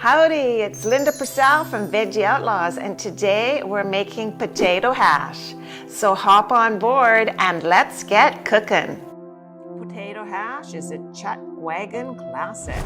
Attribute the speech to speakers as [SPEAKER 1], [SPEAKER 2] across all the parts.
[SPEAKER 1] Howdy, it's Linda Purcell from Veggie Outlaws, and today we're making potato hash. So hop on board and let's get cooking. Potato hash is a chuckwagon classic.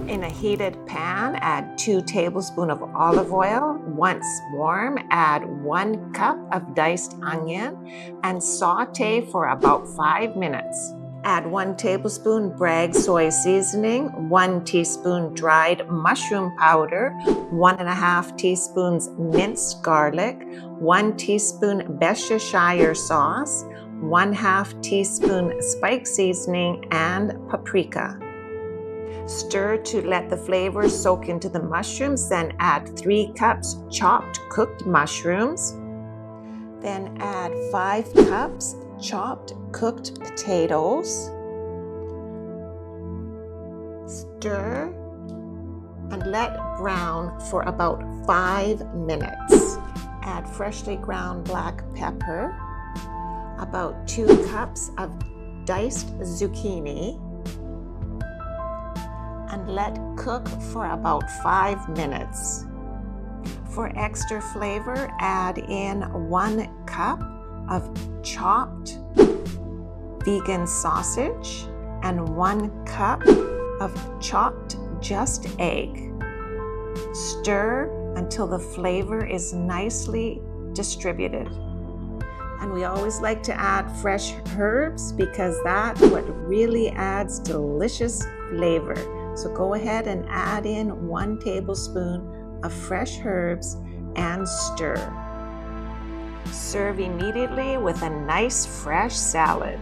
[SPEAKER 1] In a heated pan, add 2 tablespoons of olive oil. Once warm, add 1 cup of diced onion and saute for about 5 minutes. Add 1 tablespoon Bragg soy seasoning, 1 teaspoon dried mushroom powder, 1.5 teaspoons minced garlic, 1 teaspoon Worcestershire sauce, 1/2 teaspoon spike seasoning, and paprika. Stir to let the flavor soak into the mushrooms, then add 3 cups chopped cooked mushrooms. Then add 5 cups chopped cooked potatoes. Stir and let brown for about 5 minutes. Add freshly ground black pepper, about 2 cups of diced zucchini, and let cook for about 5 minutes. For extra flavor, add in 1 cup of chopped vegan sausage and 1 cup of chopped just egg. Stir until the flavor is nicely distributed. And we always like to add fresh herbs because that's what really adds delicious flavor. So go ahead and add in 1 tablespoon of fresh herbs and stir. Serve immediately with a nice fresh salad.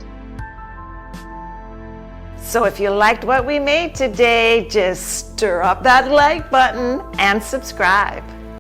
[SPEAKER 1] So if you liked what we made today, just stir up that like button and subscribe.